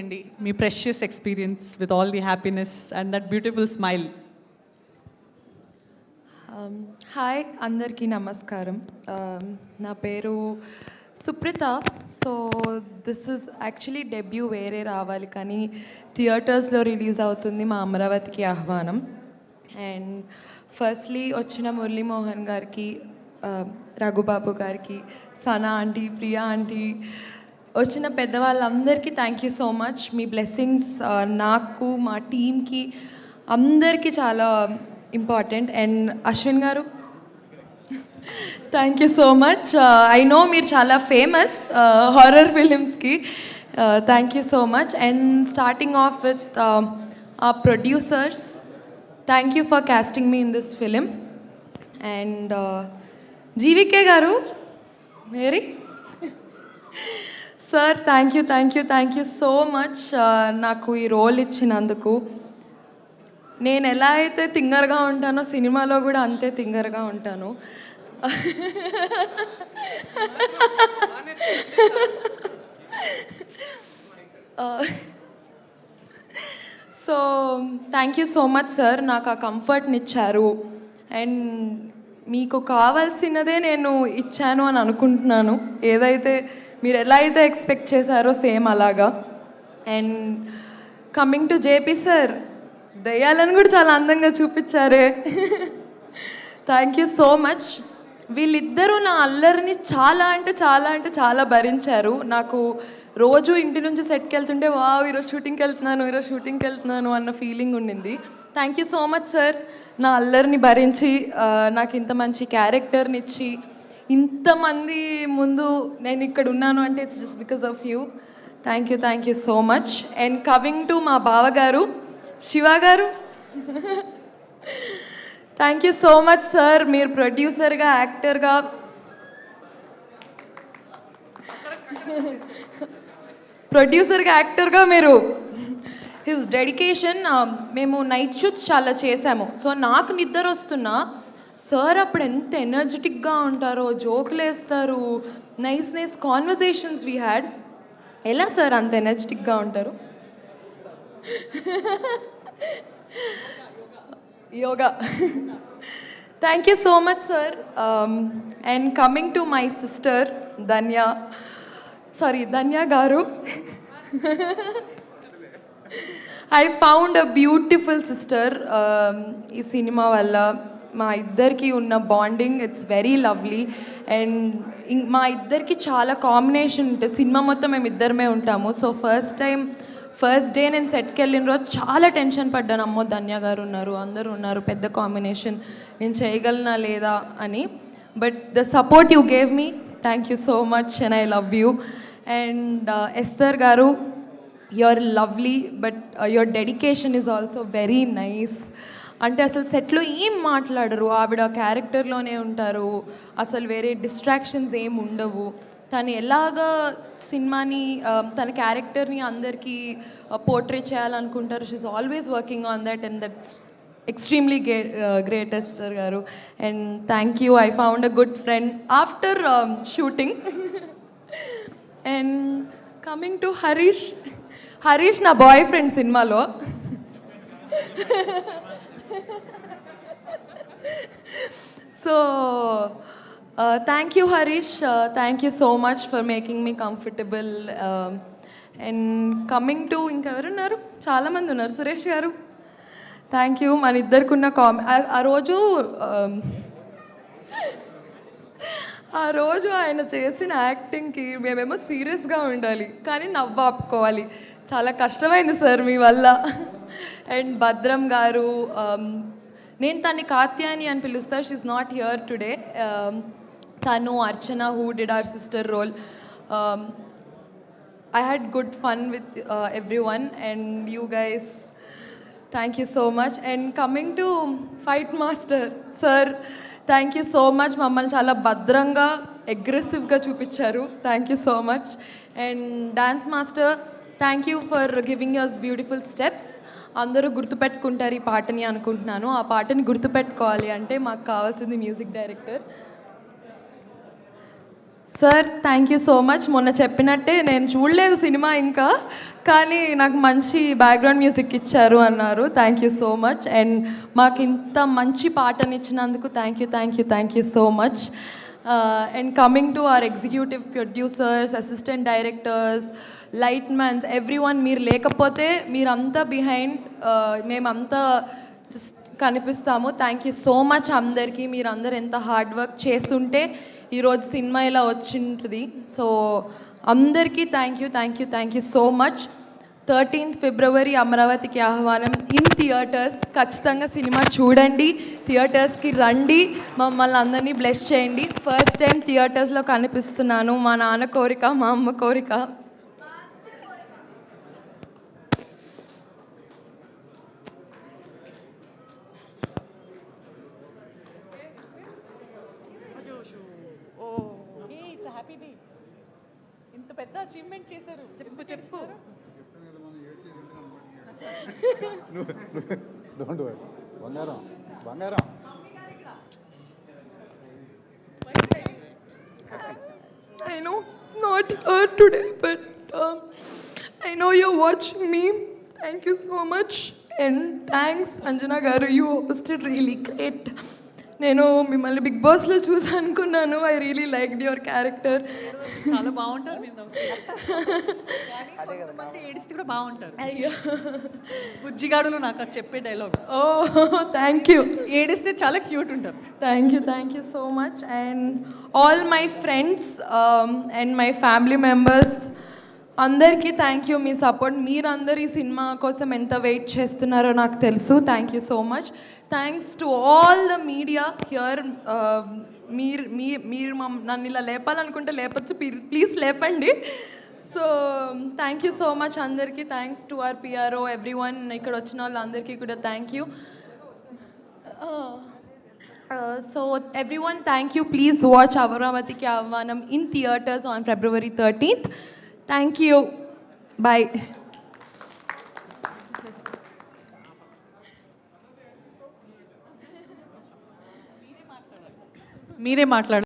అండి మీ precious experience with all the happiness and that beautiful smile. Hi అందరికీ నమస్కారం. నా పేరు Supritha. So this is actually debut వేరే రావాలి కానీ థియేటర్స్లో రిలీజ్ అవుతుంది మా అమరావతికి ఆహ్వానం. అండ్ ఫస్ట్లీ వచ్చిన మురళీమోహన్ గారికి, రఘుబాబు గారికి, సనా ఆంటీ, ప్రియా ఆంటీ, వచ్చిన పెద్దవాళ్ళందరికీ థ్యాంక్ యూ సో మచ్. మీ బ్లెస్సింగ్స్ నాకు, మా టీమ్కి అందరికీ చాలా important. And Ashwin garu, thank you so much. I know మీరు చాలా ఫేమస్ హారర్ ఫిలిమ్స్కి. Thank you so much. And starting off with ఆ producers, thank you for casting me in this film. And GVK garu, Mary sir, thank you so much నాకు ఈ role ఇచ్చినందుకు. నేను ఎలా అయితే థింగర్గా ఉంటానో సినిమాలో కూడా అంతే థింగర్గా ఉంటాను. So thank you so much sir, నాకు ఆ కంఫర్ట్ని ఇచ్చారు. అండ్ మీకు కావాల్సినదే నేను ఇచ్చాను అని అనుకుంటున్నాను. ఏదైతే మీరు ఎలా అయితే ఎక్స్పెక్ట్ చేశారో సేమ్ అలాగా. And coming to JP sir, దయ్యాలను కూడా చాలా అందంగా చూపించారే. Thank you so much. వీళ్ళిద్దరూ నా అల్లరిని చాలా భరించారు. నాకు రోజు ఇంటి నుంచి సెట్కి వెళ్తుంటే ఈరోజు షూటింగ్కి వెళ్తున్నాను అన్న ఫీలింగ్ ఉండింది. Thank you so much sir, నా అల్లరిని భరించి నాకు ఇంత మంచి క్యారెక్టర్ని ఇచ్చి ఇంతమంది ముందు నేను ఇక్కడ ఉన్నాను అంటే it's just because of you. Thank you so much. And coming to మా బావగారు శివ గారు, thank you so much sir. మీరు ప్రొడ్యూసర్గా, యాక్టర్గా మీరు హిస్ డెడికేషన్. మేము నైట్ షూట్స్ చాలా చేశాము. సో నాకు నిద్ర వస్తున్నా సార్ అప్పుడు ఎంత ఎనర్జెటిక్గా ఉంటారో, జోకులు వేస్తారు, నైస్ కాన్వర్జేషన్స్ వీ హ్యాడ్. ఎలా సార్ అంత ఎనర్జెటిక్గా ఉంటారు? Yoga. Thank you so much sir. And coming to my sister Dhanya garu, I found a beautiful sister. ఈ సినిమా వల్ల మా ఇద్దరికి ఉన్న bonding it's very lovely. And మా ఇద్దరికి చాలా కాంబినేషన్ ఉంటుంది. సినిమా మొత్తం మేము ఇద్దరమే ఉంటాము. సో ఫస్ట్ డే నేను సెట్కి వెళ్ళిన రోజు చాలా టెన్షన్ పడ్డాను. అమ్మో ధన్య గారు ఉన్నారు, అందరూ ఉన్నారు, పెద్ద కాంబినేషన్, నేను చేయగలనా లేదా అని. But the support you gave me, thank you so much and I love you. And Esther garu, you're lovely but your dedication is also very nice. అంటే అసలు సెట్లో ఏం మాట్లాడరు, ఆవిడ క్యారెక్టర్లోనే ఉంటారు, అసలు వేరే డిస్ట్రాక్షన్స్ ఏం ఉండవు. తను ఎలాగా సినిమాని, తన క్యారెక్టర్ని అందరికీ పోర్ట్రే చేయాలనుకుంటారు. She's always working on that and that's extremely great Esther garu. And thank you, I found a good friend after shooting. And coming to Harish నా బాయ్ ఫ్రెండ్ సినిమాలో. So thank you Harish, thank you so much for making me comfortable. And coming to ఇంకెవరున్నారు, చాలామంది ఉన్నారు. సురేష్ గారు, thank you. మన ఇద్దరికి ఉన్న ఆ రోజు ఆయన చేసిన యాక్టింగ్కి మేమేమో సీరియస్గా ఉండాలి కానీ నవ్వు ఆపుకోవాలి. చాలా కష్టమైంది సార్ మీ వల్ల. అండ్ భద్రం గారు, నేను తన్ని కాత్యాని అని పిలుస్తా, షీఈ్ నాట్ హియర్ టుడే. తను Archana, who did our sister role. I had good fun with everyone and you guys, thank you so much. And coming to Fight Master sir, thank you so much. మమ్మల్ని చాలా భద్రంగా, అగ్రెసివ్గా చూపించారు. Thank you so much. And dance master, thank you for giving us beautiful steps. అందరూ గుర్తుపెట్టుకుంటారు ఈ పాటని అనుకుంటున్నాను. ఆ పాటని గుర్తుపెట్టుకోవాలి అంటే మాకు కావాల్సింది music director. Sir thank you so much. మొన్న చెప్పినట్టే నేను చూడలేదు సినిమా ఇంకా, కానీ నాకు మంచి బ్యాక్గ్రౌండ్ మ్యూజిక్ ఇచ్చారు అన్నారు. Thank you so much. And మాకు ఇంత మంచి పాటనిచ్చినందుకు thank you so much. And coming to our executive producers, assistant directors, light mans, everyone, మీరు లేకపోతే మీరంతా బిహైండ్, మేమంతా జస్ట్ కనిపిస్తాము. థ్యాంక్ యూ సో మచ్ అందరికీ. మీరందరూ ఎంత హార్డ్ వర్క్ చేస్తుంటే ఈరోజు సినిమా ఇలా వచ్చింటుంది. సో అందరికీ thank you so much. 13th February అమరావతికి ఆహ్వానం ఇన్ థియేటర్స్. ఖచ్చితంగా సినిమా చూడండి, థియేటర్స్కి రండి, మమ్మల్ని అందరినీ బ్లెస్ చేయండి. ఫస్ట్ టైం థియేటర్స్లో కనిపిస్తున్నాను. మా నాన్న కోరిక, మా అమ్మ కోరిక. ఇంత పెద్ద అచీవ్మెంట్ చేశారు. చెప్పు డోంట్ వరీ. బంగారం I know it's not here today, but I know you're watching me. Thank you so much. And thanks, Anjana garu. You hosted really great. నేను మిమ్మల్ని బిగ్ బాస్లో చూసి అనుకున్నాను. I really liked your character. చాలా బాగుంటారు మీరు. కొంతమంది ఏడిస్తే కూడా బాగుంటారు. అయ్యో, బుజ్జిగాడులో నాకు అది చెప్పే డైలాగ్. Oh thank you. ఏడిస్తే చాలా క్యూట్ ఉంటారు. Thank you so much. And all my friends and my family members అందరికీ థ్యాంక్ యూ. మీ సపోర్ట్, మీరందరూ ఈ సినిమా కోసం ఎంత వెయిట్ చేస్తున్నారో నాకు తెలుసు. Thank you so much. Thanks to all the media here. మీరు నన్ను ఇలా లేపాలనుకుంటే లేపచ్చు, ప్లీజ్ లేపండి. So thank you so much అందరికీ. Thanks to our PRO, everyone. ఇక్కడ వచ్చిన వాళ్ళందరికీ కూడా thank you. So everyone, thank you. Please watch Amaravatiki Ahvanam in theaters on February 13th. Thank you. Bye. మీరే మాట్లాడారు.